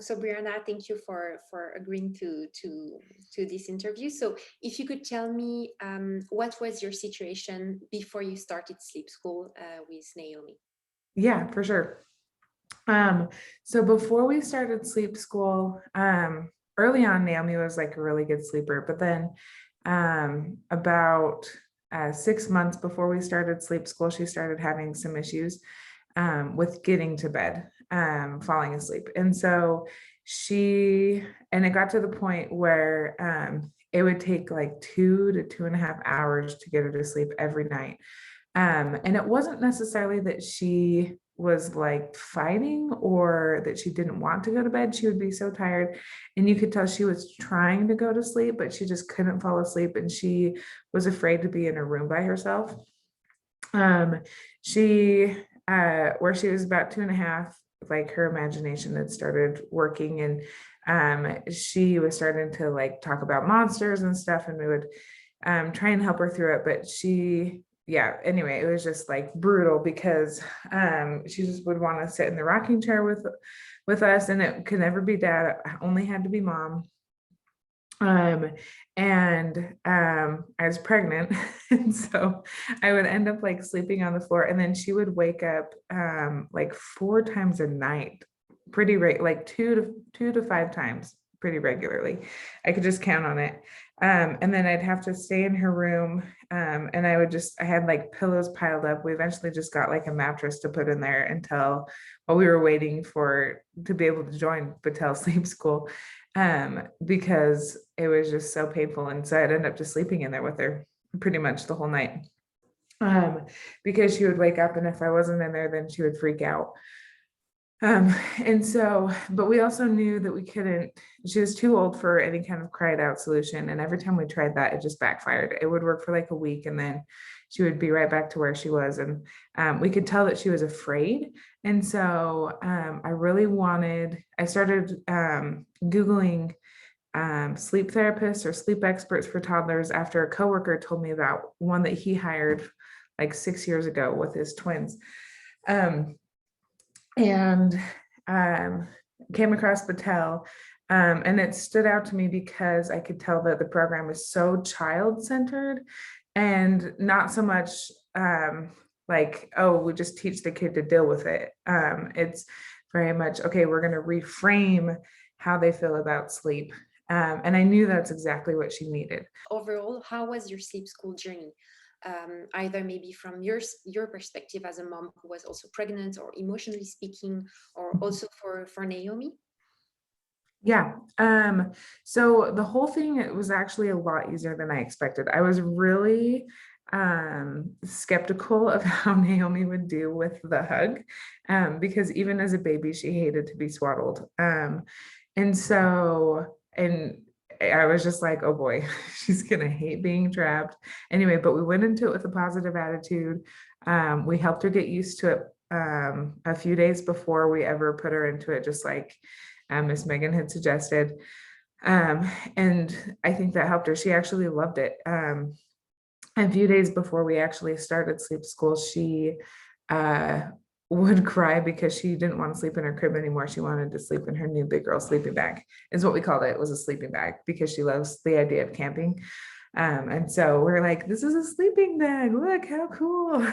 So Brianna, thank you for agreeing to this interview. So if you could tell me, what was your situation before you started sleep school with Naomi? Yeah, for sure. Um, so before we started sleep school, early on, Naomi was like a really good sleeper, but then about 6 months before we started sleep school, she started having some issues with getting to bed, falling asleep. And so and it got to the point where it would take like 2 to 2.5 hours to get her to sleep every night. And it wasn't necessarily that she was like fighting or that she didn't want to go to bed. She would be so tired. And you could tell she was trying to go to sleep, but she just couldn't fall asleep. And she was afraid to be in her room by herself. Um, she, where she was about 2.5, like her imagination had started working, and she was starting to like talk about monsters and stuff, and we would try and help her through it. But yeah, anyway, it was just like brutal because she just would want to sit in the rocking chair with us, and it could never be dad. It only had to be mom. Um, and I was pregnant, and so I would end up like sleeping on the floor, and then she would wake up like 4 times a night, like two to five times pretty regularly. I could just count on it. And then I'd have to stay in her room, and I had like pillows piled up. We eventually just got like a mattress to put in there until while we were waiting for to be able to join Batelle Sleep School, because it was just so painful. And so I'd end up just sleeping in there with her pretty much the whole night, um, because she would wake up, and if I wasn't in there, then she would freak out. And so, but we also knew that we couldn't, she was too old for any kind of cried out solution. And every time we tried that, it just backfired. It would work for like a week, and then she would be right back to where she was. And we could tell that she was afraid. And so I started Googling sleep therapists or sleep experts for toddlers after a coworker told me about one that he hired like 6 years ago with his twins. Um, and came across Battelle. And it stood out to me because I could tell that the program is so child centered and not so much like, oh, we just teach the kid to deal with it. It's very much, okay, we're going to reframe how they feel about sleep. And I knew that's exactly what she needed. Overall, how was your sleep school journey? Either maybe from your perspective as a mom who was also pregnant, or emotionally speaking, or also for Naomi. Yeah. So the whole thing, it was actually a lot easier than I expected. I was really skeptical of how Naomi would do with the hug, because even as a baby, she hated to be swaddled. And I was just like, oh boy, she's gonna hate being trapped. Anyway, but we went into it with a positive attitude. We helped her get used to it a few days before we ever put her into it, just like Miss Megan had suggested. And I think that helped her. She actually loved it. A few days before we actually started sleep school, she uh, would cry because she didn't want to sleep in her crib anymore. She wanted to sleep in her new big girl sleeping bag, is what we called it. It was a sleeping bag because she loves the idea of camping. And so we're like, this is a sleeping bag. Look how cool.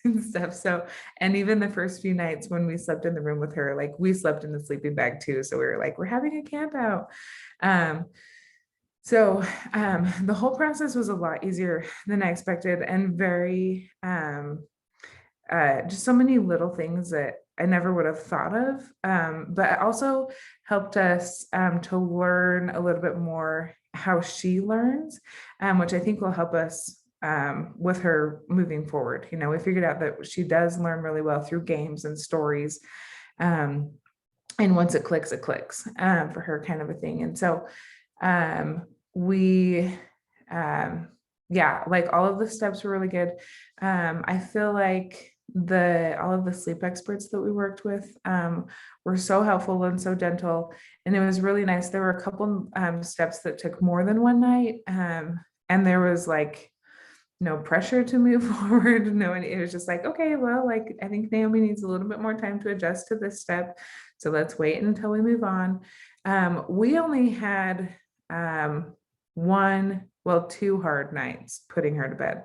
And stuff. So, and even the first few nights when we slept in the room with her, like we slept in the sleeping bag too. So we were like, we're having a camp out. Um, so the whole process was a lot easier than I expected, and very just so many little things that I never would have thought of. But it also helped us to learn a little bit more how she learns, which I think will help us with her moving forward. You know, we figured out that she does learn really well through games and stories. Um, and once it clicks for her, kind of a thing. And so we, yeah, like all of the steps were really good. I feel like all of the sleep experts that we worked with were so helpful and so gentle, and it was really nice. There were a couple steps that took more than one night, and there was like no pressure to move forward. No, and it was just like, okay, well, like I think Naomi needs a little bit more time to adjust to this step. So let's wait until we move on. We only had two hard nights putting her to bed.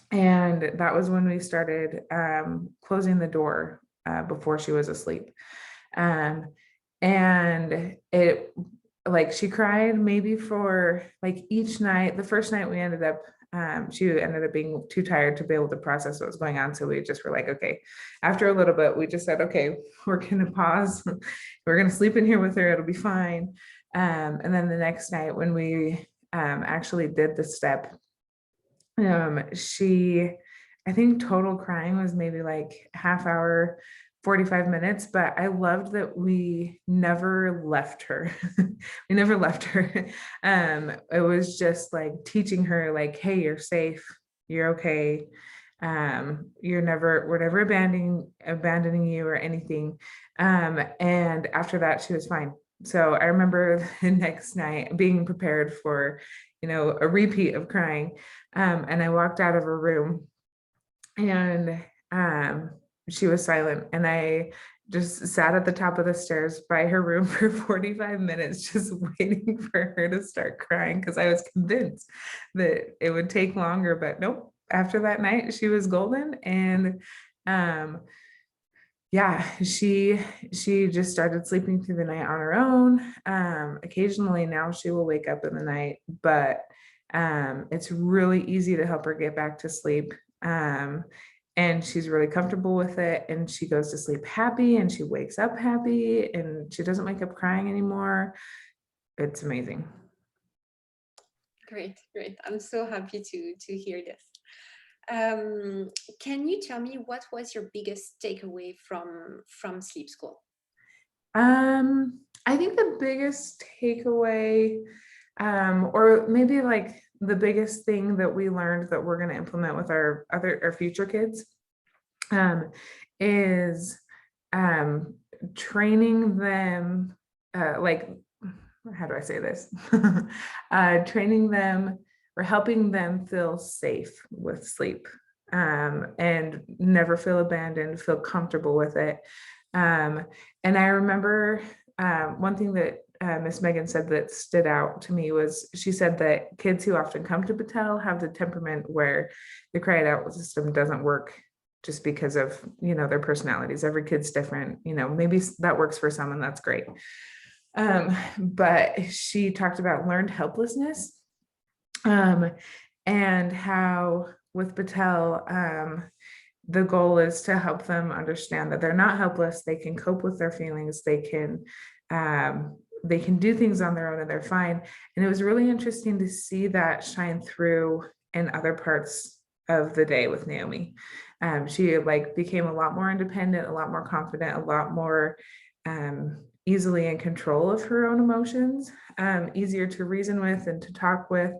And that was when we started closing the door before she was asleep. And it, like, she cried maybe for like each night. The first night we ended up, she ended up being too tired to be able to process what was going on. So we just were like, okay, after a little bit, we just said, okay, we're going to pause. We're going to sleep in here with her. It'll be fine. And then the next night when we actually did the step, I think total crying was maybe like half hour, 45 minutes, but I loved that we never left her. We never left her. It was just like teaching her like, hey, you're safe, you're okay. We're never abandoning you or anything. And after that, she was fine. So I remember the next night being prepared for, a repeat of crying. And I walked out of her room and she was silent. And I just sat at the top of the stairs by her room for 45 minutes, just waiting for her to start crying because I was convinced that it would take longer. But nope, after that night, she was golden. And yeah, she just started sleeping through the night on her own. Occasionally now she will wake up in the night, but it's really easy to help her get back to sleep. And she's really comfortable with it, and she goes to sleep happy, and she wakes up happy, and she doesn't wake up crying anymore. It's amazing. Great. I'm so happy to hear this. Can you tell me what was your biggest takeaway from sleep school? I think the biggest takeaway, or maybe like the biggest thing that we learned that we're going to implement with our future kids, is training them, like, how do I say this? Training them or helping them feel safe with sleep, and never feel abandoned, feel comfortable with it. And I remember one thing that Miss Megan said that stood out to me was she said that kids who often come to Batelle have the temperament where the cry it out system doesn't work just because of, their personalities. Every kid's different, maybe that works for some and that's great. But she talked about learned helplessness, and how with Batelle, the goal is to help them understand that they're not helpless. They can cope with their feelings. They can do things on their own and they're fine. And it was really interesting to see that shine through in other parts of the day with Naomi. She became a lot more independent, a lot more confident, a lot more easily in control of her own emotions, easier to reason with and to talk with.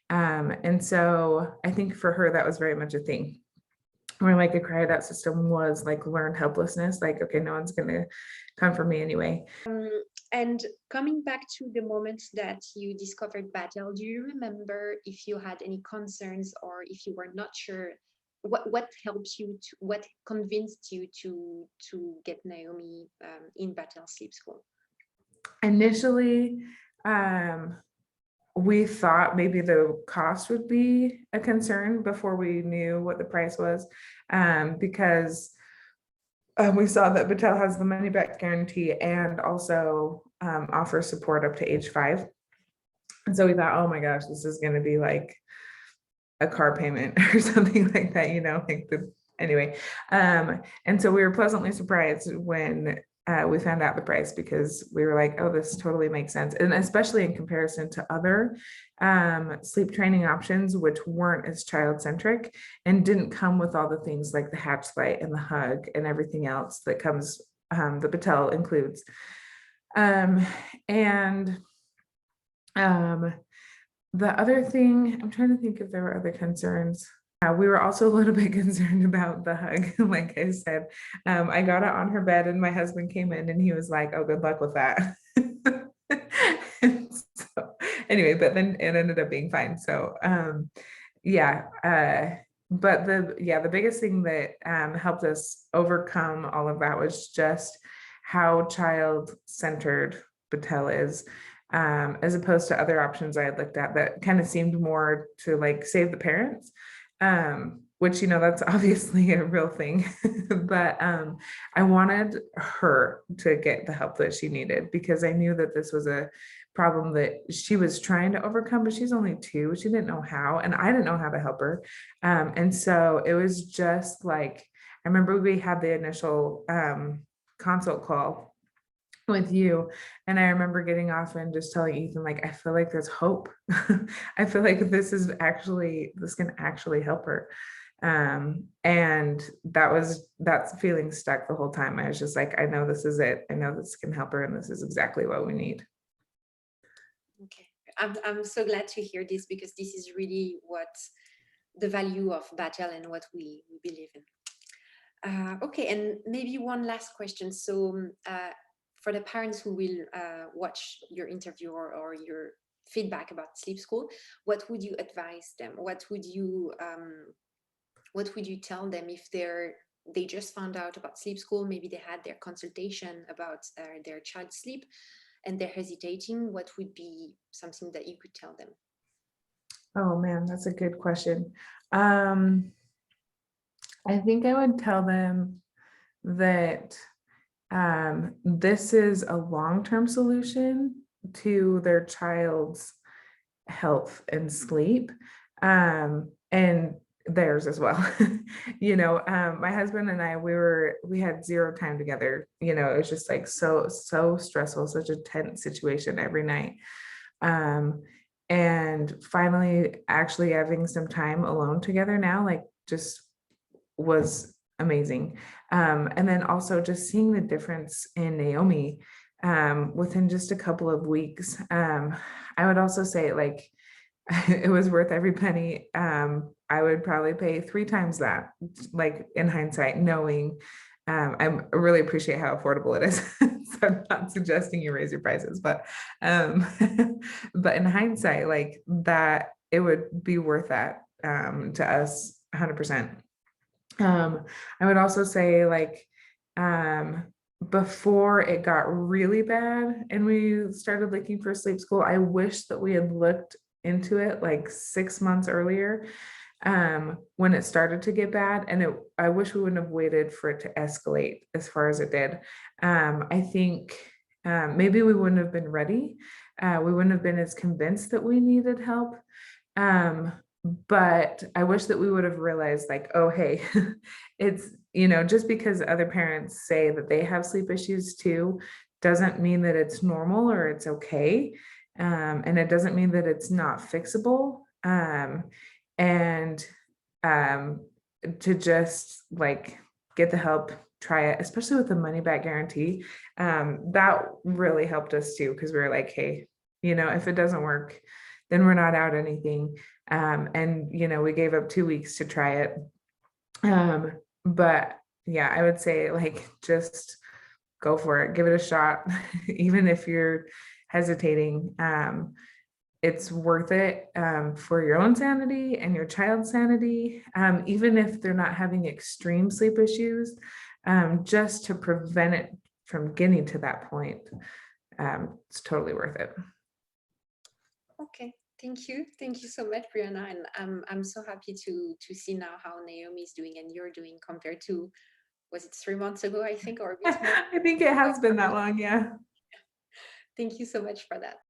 And so I think for her, that was very much a thing. Where a cry out system was learned helplessness, okay, no one's gonna come for me anyway. And coming back to the moment that you discovered Batelle, do you remember if you had any concerns or if you were not sure? What helped you what convinced you to get Naomi in Batelle Sleep School? Initially, we thought maybe the cost would be a concern before we knew what the price was, because we saw that Batelle has the money back guarantee and also offers support up to age 5. And so we thought, oh my gosh, this is going to be like a car payment or something like that, anyway. And so we were pleasantly surprised when we found out the price, because we were like, oh, this totally makes sense. And especially in comparison to other sleep training options, which weren't as child-centric and didn't come with all the things like the hatch light and the hug and everything else that comes, the Batelle includes. The other thing, I'm trying to think if there were other concerns. We were also a little bit concerned about the hug. Like I said, I got it on her bed and my husband came in and he was like, oh, good luck with that. So, anyway, but then it ended up being fine. So but the biggest thing that helped us overcome all of that was just how child-centered Battelle is, as opposed to other options I had looked at that kind of seemed more to like save the parents, which, you know, that's obviously a real thing. But I wanted her to get the help that she needed because I knew that this was a problem that she was trying to overcome, but she's only 2. She didn't know how, and I didn't know how to help her. And so it was just like, I remember we had the initial consult call with you, and I remember getting off and just telling Ethan, like, I feel like there's hope. I feel like this can actually help her. And that feeling stuck the whole time. I was just like, I know this is it. I know this can help her, and this is exactly what we need. Okay, I'm so glad to hear this, because this is really what the value of Batelle and what we believe in. Okay, and maybe one last question. So for the parents who will watch your interview or your feedback about Sleep School, what would you advise them? What would you tell them if they just found out about Sleep School? Maybe they had their consultation about their child's sleep and they're hesitating. What would be something that you could tell them? Oh man, that's a good question. I think I would tell them that this is a long-term solution to their child's health and sleep, and theirs as well. You know, my husband and I, we had zero time together. You know, it was just like so stressful, such a tense situation every night. And finally actually having some time alone together now, like, just was amazing. And then also just seeing the difference in Naomi within just a couple of weeks. I would also say, like, it was worth every penny. I would probably pay 3 times that, like, in hindsight, knowing I really appreciate how affordable it is. So I'm not suggesting you raise your prices, but but in hindsight, like, that it would be worth that to us 100%. I would also say, like, before it got really bad and we started looking for sleep school, I wish that we had looked into it like 6 months earlier, when it started to get bad. And I wish we wouldn't have waited for it to escalate as far as it did. I think maybe we wouldn't have been ready. We wouldn't have been as convinced that we needed help. But I wish that we would have realized, like, oh, hey, it's, you know, just because other parents say that they have sleep issues too, doesn't mean that it's normal or it's okay. And it doesn't mean that it's not fixable. And to just, like, get the help, try it, especially with the money back guarantee. That really helped us too, because we were like, hey, you know, if it doesn't work, then we're not out anything. And, you know, we gave up 2 weeks to try it. But yeah, I would say, like, just go for it, give it a shot. Even if you're hesitating, it's worth it, for your own sanity and your child's sanity. Even if they're not having extreme sleep issues, just to prevent it from getting to that point. It's totally worth it. Okay, thank you so much, Brianna, and I'm so happy to see now how Naomi is doing and you're doing compared to, was it 3 months ago, I think, or a bit more? I think it has been that long, yeah. Thank you so much for that.